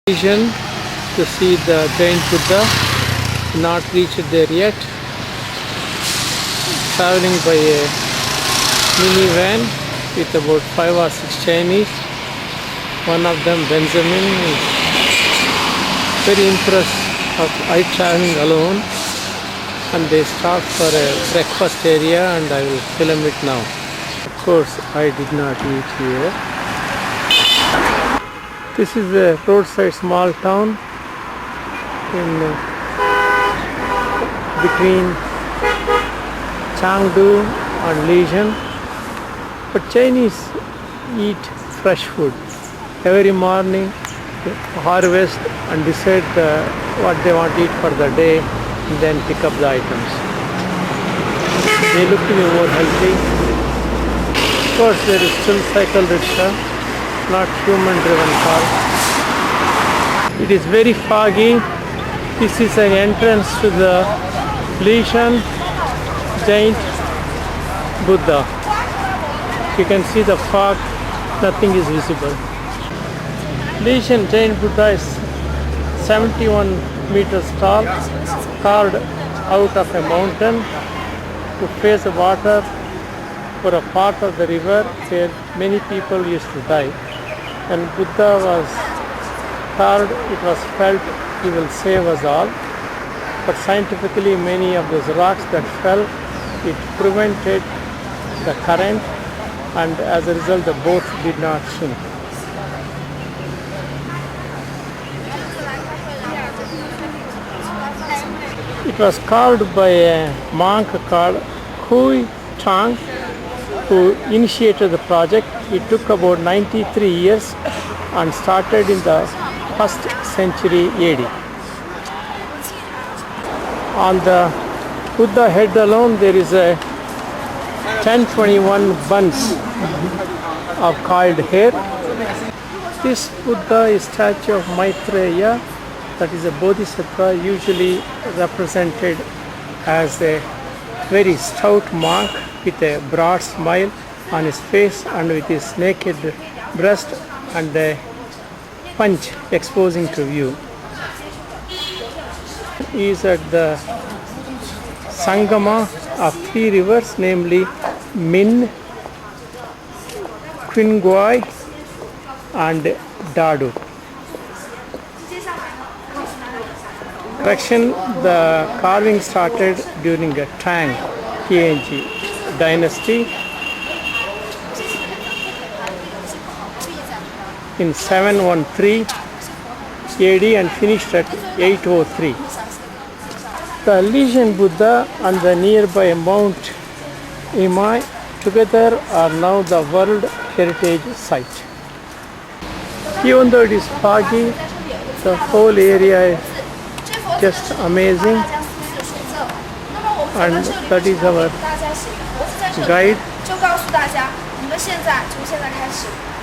Vision to see the giant Buddha, not reached there yet. Traveling by a minivan with about 5 or 6 Chinese. One of them, Benjamin, is very impressed of I traveling alone, and they stop for a breakfast area, and I will film it now. Of course, I did not eat here. This is a roadside small town in between Chengdu and Leshan. But Chinese eat fresh food. Every morning they harvest and decide what they want to eat for the day, and then pick up the items. They look to be more healthy. Of course, there is still cycle rickshaw, not human driven car. It is very foggy. This is an entrance to the Leshan giant Buddha. You can see the fog, nothing is visible. Leshan giant Buddha is 71 meters tall, carved out of a mountain to face the water for a part of the river where many people used to die. When Buddha was carved, it was felt he will save us all. But scientifically, many of those rocks that fell, it prevented the current, and as a result the boat did not sink. It was carved by a monk called Hui Tang, who initiated the project. It took about 93 years and started in the 1st century AD. On the Buddha head alone there is a 1021 buns of coiled hair. This Buddha is statue of Maitreya, that is a Bodhisattva, usually represented as a very stout monk with a broad smile on his face and with his naked breast and a punch exposing to view. He is at the Sangama of 3 rivers, namely Min, Qinguai and Dadu. Correction, the carving started during the Tang dynasty in 713 AD and finished at 803. The Leshan Buddha and the nearby Mount Emei together are now the World Heritage Site. Even though it is foggy, the whole area is just amazing, and that is our guide.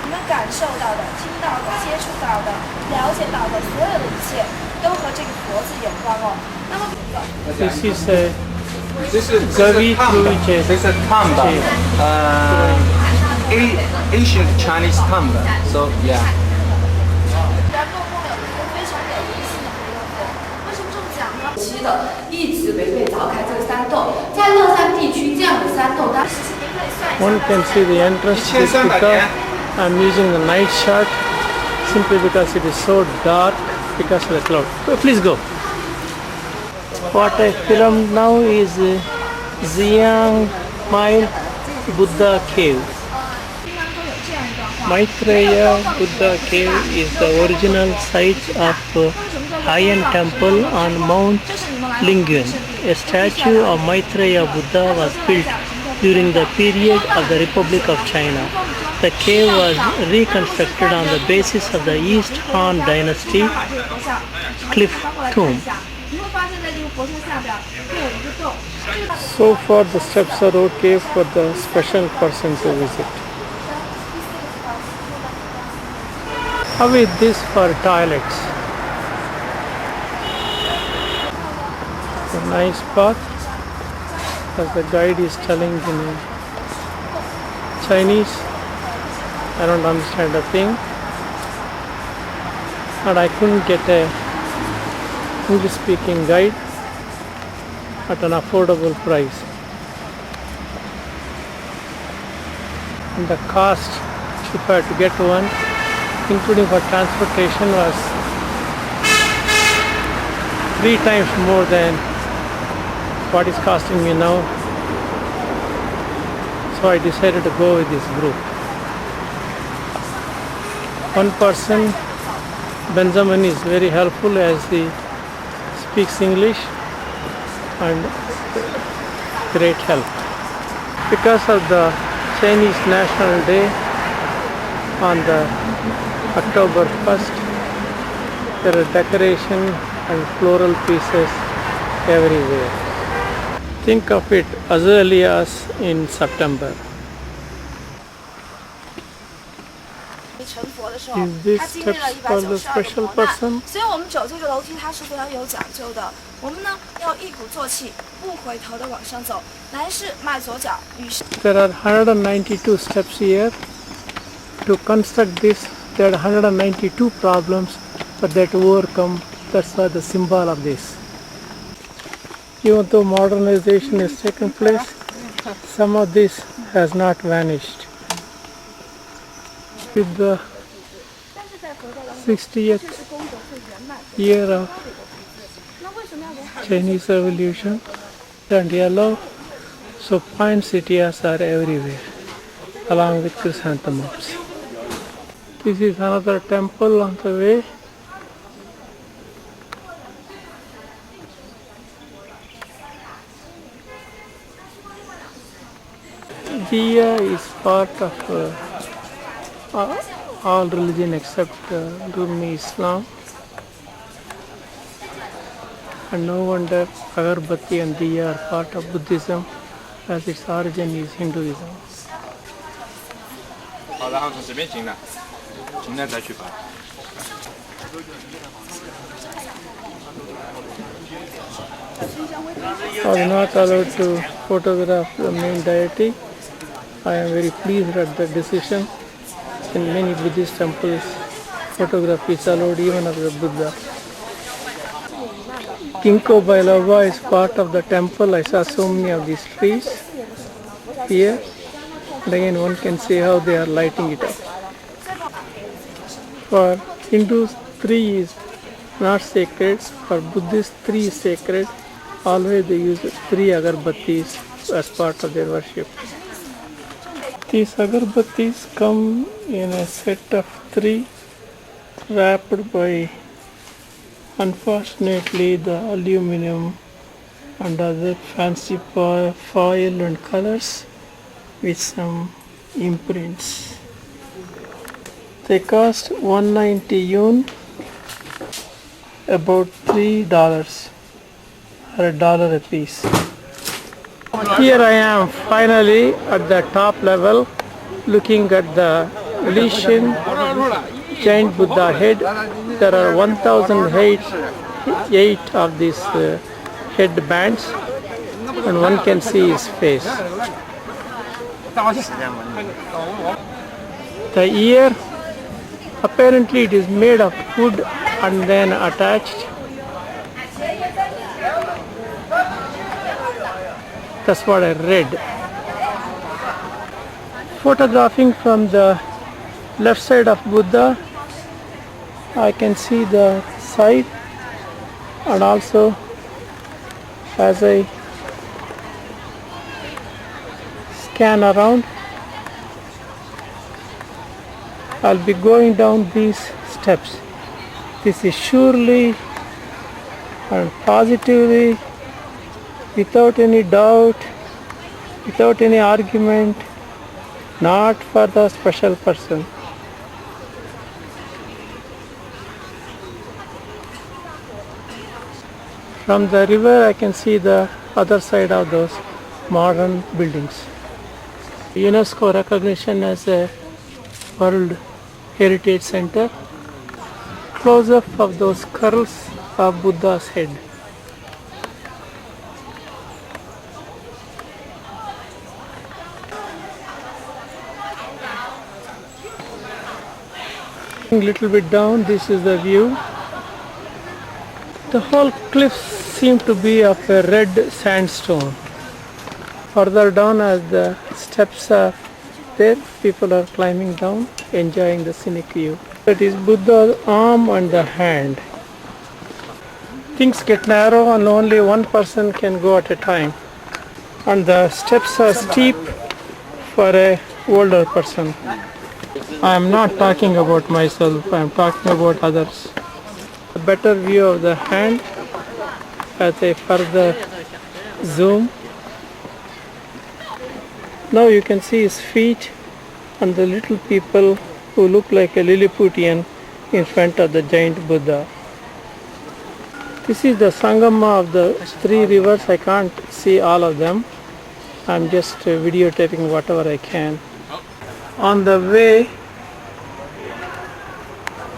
你们感受到的、听到的、接触到的、了解到的所有的一切，都和这个佛字有关哦。那么， This is a Gavi through which This is Tamba, ancient Chinese Tamba. So yeah. 然后后面有一个非常有意思的一个佛，为什么这么讲呢？期的一直违背凿开这个山洞，在乐山地区这样的山洞，当时您可以算一下。 One can see the entrance to this Buddha. I'm using the night shot simply because it is so dark because of the cloud. So please go. What I filmed now is Xiang Mai Buddha Cave. Maitreya Buddha Cave is the original site of High-end temple on Mount Lingyun. A statue of Maitreya Buddha was built during the period of the Republic of China. The cave was reconstructed on the basis of the East Han Dynasty cliff tomb. So far the steps are okay for the special person to visit. How is this for toilets? A nice path, as the guide is telling in Chinese. I don't understand a thing. and I couldn't get a English speaking guide at an affordable price. And the cost, if I had to get one, including for transportation, was 3 times more than what is costing me now. So I decided to go with this group. One person, Benjamin, is very helpful as he speaks English and great help. Because of the Chinese National Day on the October 1st, there are decoration and floral pieces everywhere. Think of it as early as in September. 成佛的时候， Is this 他经历了 steps for the 192 special 个磨难， person? 所以我们走这个楼梯，它是非常有讲究的。我们呢要一鼓作气，不回头的往上走。男士迈左脚，女士。 There are 192 steps here. To construct this, there are 192 problems, but that overcome. That's why the symbol of this. Even though modernization has taken place, some of this has not vanished. With the 60th year of Chinese Revolution, and yellow, so poinsettias are everywhere, along with chrysanthemums. This is another temple on the way. Diya is part of all religion except Sunni Islam, and no wonder agarbatti and diya are part of Buddhism, as its origin is Hinduism. 好，然后从这边进来，进来再去拔。I was not allowed to photograph the main deity. I am very pleased at the decision. In many Buddhist temples, photography is allowed even of the Buddha. Ginkgo biloba is part of the temple. I saw so many of these trees here. And again, one can see how they are lighting it up. For Hindus, tree is not sacred. For Buddhists, tree is sacred. Always they use 3 agarbattis as part of their worship. These agarbattis come in a set of 3, wrapped by, unfortunately, the aluminum and other fancy foil and colors with some imprints. They cost 190 yuan, about $3 or $1 a piece. Here I am finally at the top level, looking at the Leshan giant Buddha head. There are 1,008 of these head bands, and one can see his face. The ear, apparently it is made of wood and then attached. That's what I read. Photographing from the left side of Buddha, I can see the side, and also as I scan around, I'll be going down these steps. This is surely and positively, without any doubt, without any argument, not for the special person. From the river I can see the other side of those modern buildings. UNESCO recognition as a World Heritage Center. Close-up of those curls of Buddha's head. Little bit down, this is the view. The whole cliffs seem to be of a red sandstone. Further down, as the steps are there, people are climbing down, enjoying the scenic view. That is Buddha's arm and the hand. Things get narrow and only one person can go at a time. And the steps are steep for a older person. I am not talking about myself, I am talking about others. A better view of the hand as a further zoom. Now you can see his feet and the little people who look like a Lilliputian in front of the giant Buddha. This is the Sangama of the three rivers. I can't see all of them. I'm just videotaping whatever I can. On the way,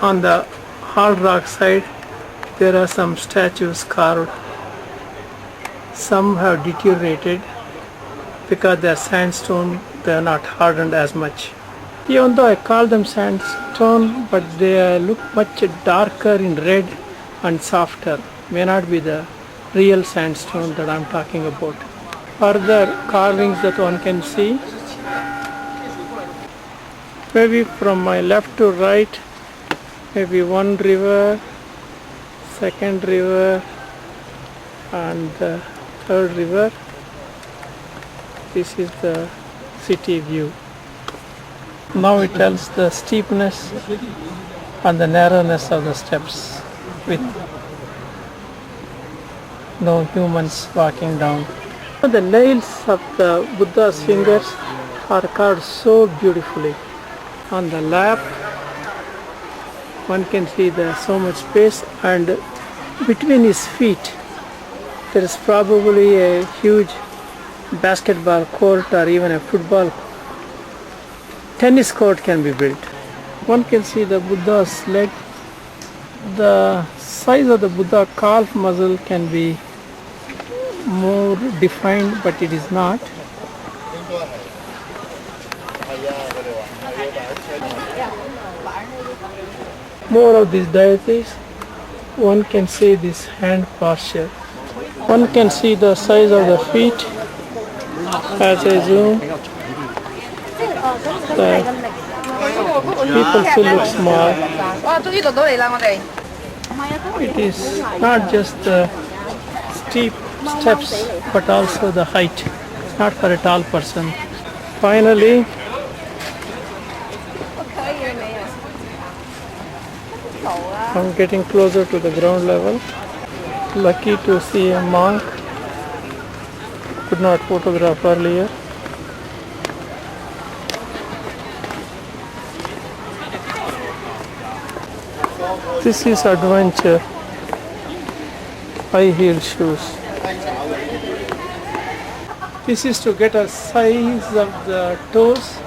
on the hard rock side, there are some statues carved. Some have deteriorated because they are sandstone, they are not hardened as much. Even though I call them sandstone, but they look much darker in red and softer. May not be the real sandstone that I'm talking about. Further carvings that one can see, maybe from my left to right, maybe one river, second river, and the third river. This is the city view. Now it tells the steepness and the narrowness of the steps with no humans walking down. The nails of the Buddha's fingers are carved so beautifully. On the lap, one can see there's so much space, and between his feet there is probably a huge basketball court or even a football tennis court can be built. One can see the Buddha's leg. The size of the Buddha calf muscle can be more defined, but it is not. More of these deities, one can see this hand posture. One can see the size of the feet as I zoom. The people still look small. It is not just the steep steps, but also the height. It's not for a tall person. Finally, I'm getting closer to the ground level. Lucky to see a monk. Could not photograph earlier. This is adventure. High heel shoes. This is to get a size of the toes,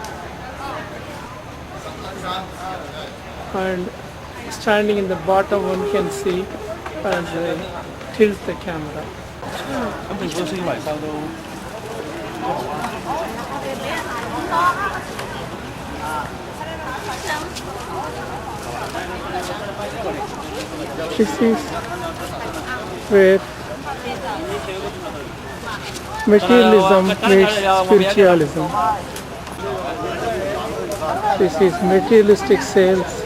and standing in the bottom one can see as I tilt the camera. This is where materialism meets spiritualism. This is materialistic sales,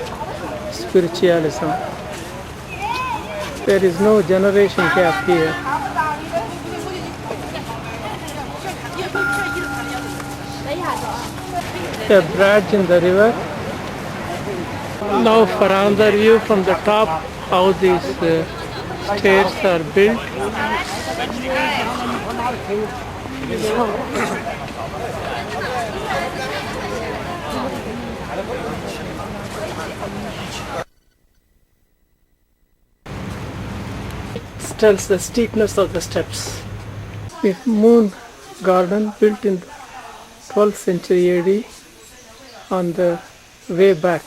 spiritualism. There is no generation gap here. A bridge in the river. Now for another view from the top, how these stairs are built. It tells the steepness of the steps. The moon garden built in 12th century AD on the way back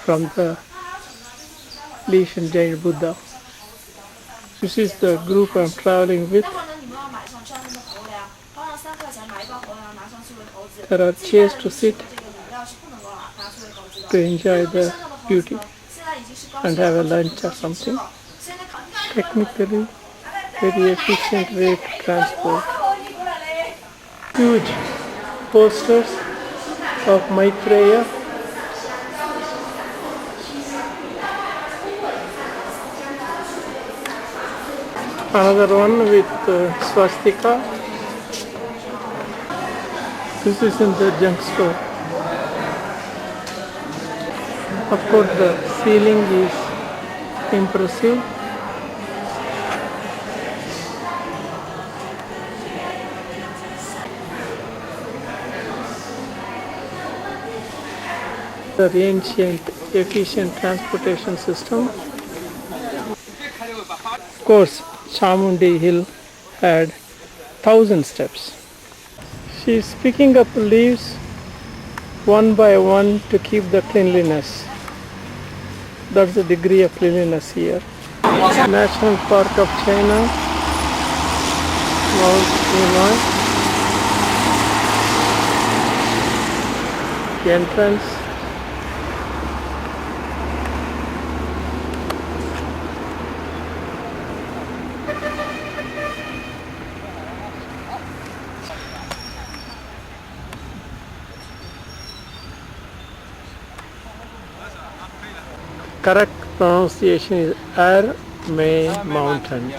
from the Leshan giant Buddha. This is the group I'm traveling with. There are chairs to sit. to enjoy the beauty and have a lunch or something. Technically, very efficient way to transport. Huge posters of Maitreya. Another one with swastika. This is in the junk store. Of course, the ceiling is impressive. The ancient, efficient transportation system. Of course, Chamundi Hill had 1,000 steps. She is picking up leaves one by one to keep the cleanliness. That's the degree of cleanliness here. National Park of China, Mount Emei. The entrance. Correct pronunciation is Emei Mountain.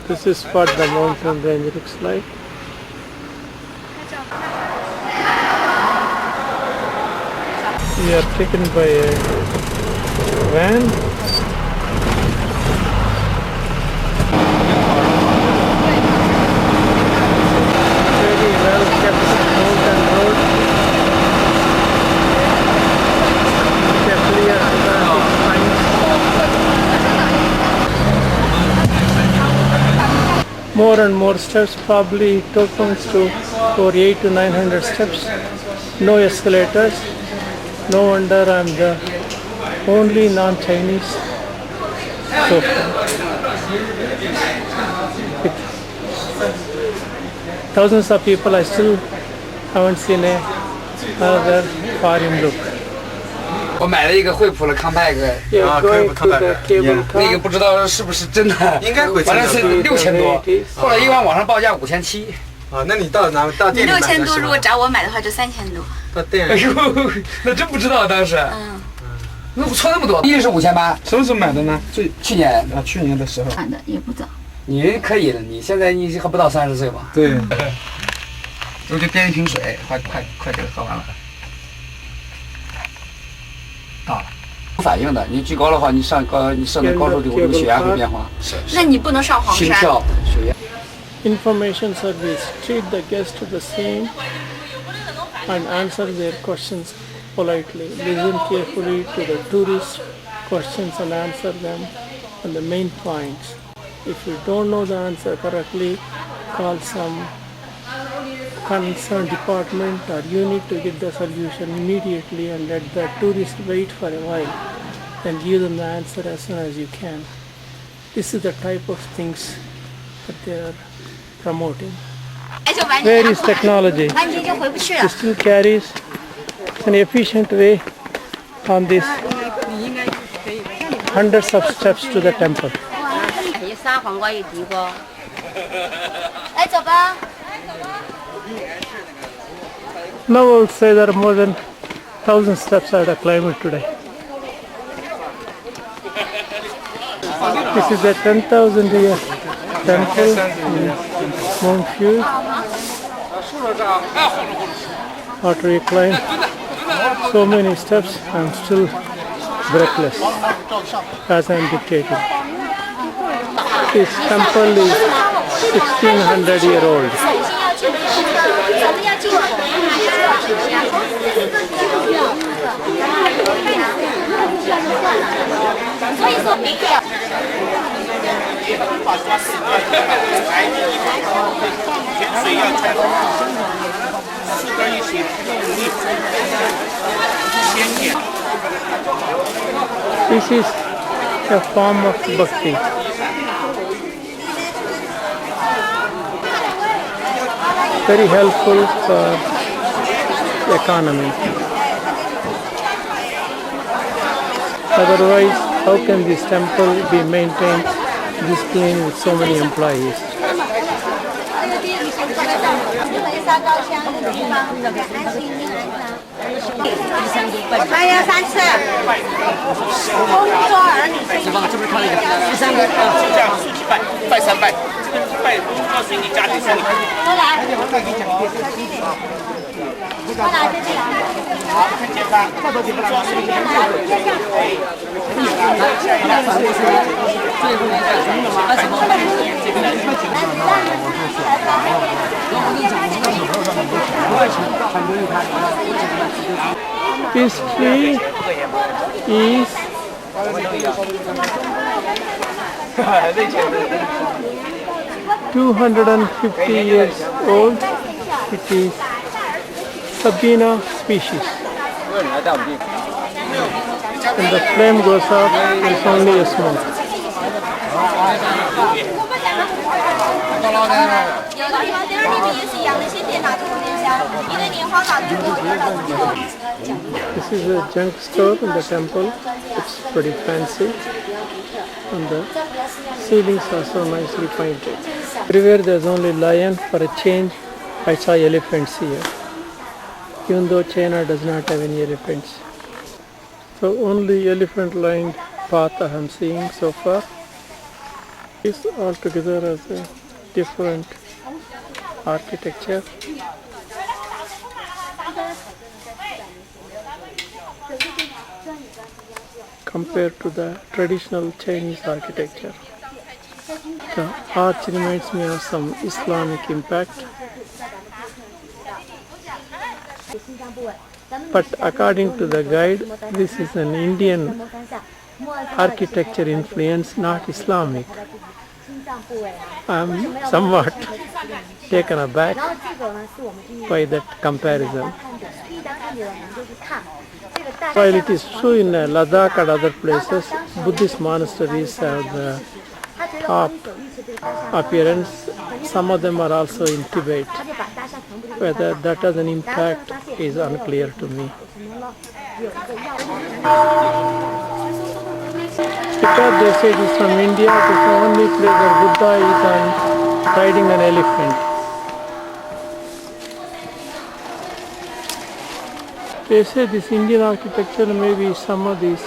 This is what the mountain range looks like. We are taken by a van. Very well kept mountain road. Clear signs. More and more steps, probably tokens to over 800 to 900 steps. No escalators. No wonder I'm the only non-Chinese so far. Thousands of people, I still haven't seen another foreign look. 我买了一个惠普的康派克， You're going to the cable 那个 car. 不知道是不是真的，应该会反正是6000多 It is.，后来一看网上报价5700。啊，那你到店里买的6000多，是吗如果找我买的话就3000多。到店里哎呦，那真不知道当时。那我错那么多，一是5800，什么时候买的呢？去年。去年的时候。买的也不早。你可以的，你现在你还不到30岁嘛？对。我就点一瓶水，快给它喝完了。到了。有反应的，你居高的话，你上高速地，你血压会变化，那你不能上黄山。心跳、血压。Information service, treat the guest the same and answer their questions politely. Listen carefully to the tourist questions and answer them on the main points. If you don't know the answer correctly, call some concerned department or you need to get the solution immediately and let the tourist wait for a while and give them the answer as soon as you can. This is the type of things that they are promoting. Where is technology? It still carries an efficient way on these hundreds of steps to the temple. 撒黄瓜与地瓜。来，走吧。 Now I would say there are more than 1,000 steps I had to climb it today. This is a 10,000 year temple in Mount Fuji. After we climb so many steps, I'm still breathless as I'm dictating. This temple is 1600 year old. This is a form of bhakti. very helpful for economy. Otherwise, how can this temple be maintained this clean with so many employees? This tree is 250 years old. It is Sabina species. When the flame goes up, there is only a smoke. This is a junk store in the temple. It's pretty fancy. And the ceilings are so nicely painted. Everywhere there's only lion. For a change, I saw elephants here. Even though China does not have any elephants. So only elephant-lined path I am seeing so far. This altogether has a different architecture. Compared to the traditional Chinese architecture. The arch reminds me of some Islamic impact. But according to the guide, this is an Indian architecture influence, not Islamic. I am somewhat taken aback by that comparison. While it is true in Ladakh and other places, Buddhist monasteries have the top appearance. Some of them are also in Tibet. Whether that has an impact is unclear to me. Because they say it is from India, it is the only place where Buddha is riding an elephant. They say this Indian architecture may be some of these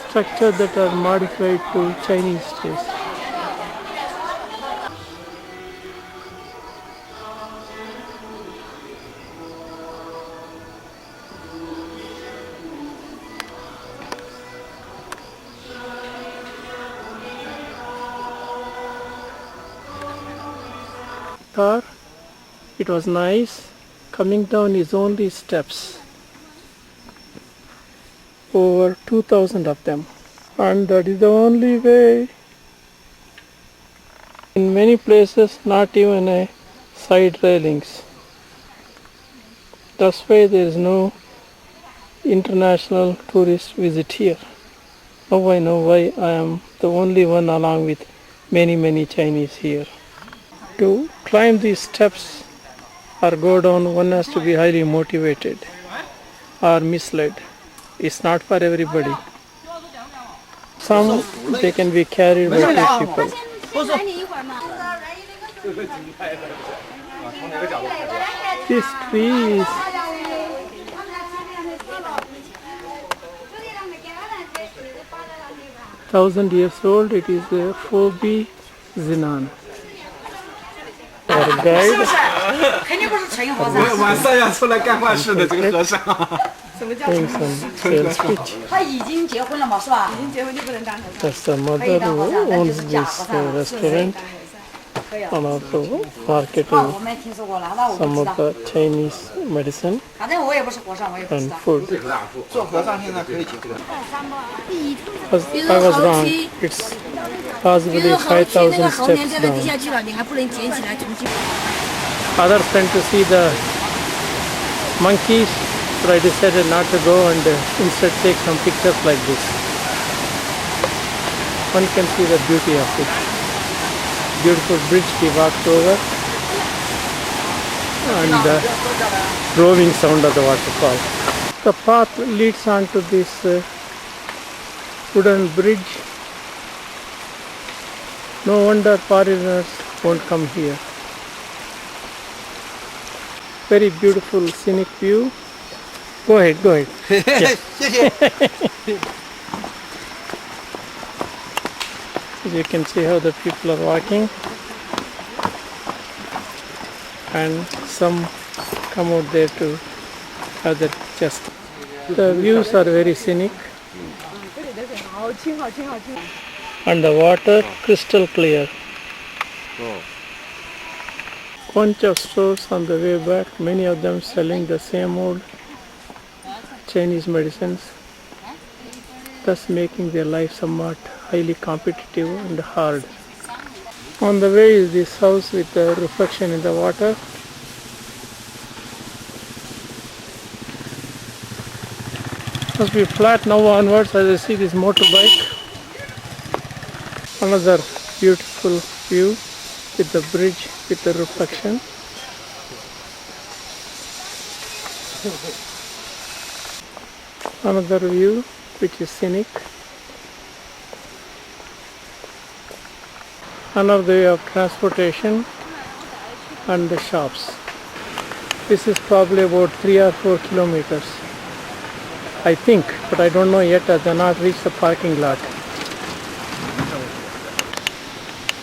structures that are modified to Chinese taste. It was nice. Coming down is only steps. Over 2,000 of them, and that is the only way. In many places, not even a side railings. That's why there is no international tourist visit here. Now I know why I am the only one along with many Chinese here. To climb these steps or go down, one has to be highly motivated or misled. It's not for everybody. Some, they can be carried by two people. This tree is 1,000 years old. It is a Phoebe Zinan. Our guide. 晚上要出来干坏事的这个和尚。 Doing some sales pitch. 他已经结婚了嘛，是吧？已经结婚就不能当和尚。 That's the mother who owns this restaurant and also marketing some of the Chinese medicine 反正我也不是和尚，我也不知 and 道。 food. 做和尚现在可以结婚。 I was wrong. It's possibly 5,000 steps down. 下去了，你还不能捡起来重新。 Others tend to see the monkeys, but I decided not to go and instead take some pictures like this. One can see the beauty of it. Beautiful bridge we walked over. and the roving sound of the waterfall. The path leads on to this wooden bridge. No wonder foreigners won't come here. Very beautiful scenic view. Go ahead, go ahead. Yeah. 谢谢。 You can see how the people are walking, and some come out there to have their chest. The views are very scenic, and the water crystal clear. Bunch of stores on the way back, many of them selling the same old Chinese medicines, thus making their life somewhat highly competitive and hard. On the way is this house with the reflection in the water. Must be flat now onwards as I see this motorbike. Another beautiful view with the bridge with the reflection. Another view which is scenic. Another way of transportation and the shops. This is probably about 3 or 4 kilometers, I think, but I don't know yet as I have not reached the parking lot.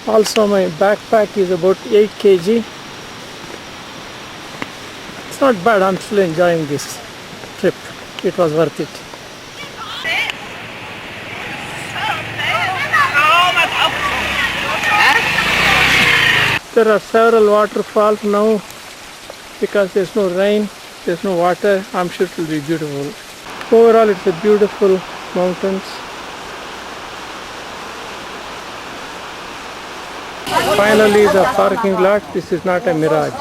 Also my backpack is about 8 kg. It's not bad, I'm still enjoying this trip. It was worth it. There are several waterfalls now because there's no rain, there's no water. I'm sure it will be beautiful. Overall, it's a beautiful mountains. Finally, the parking lot. This is not a mirage.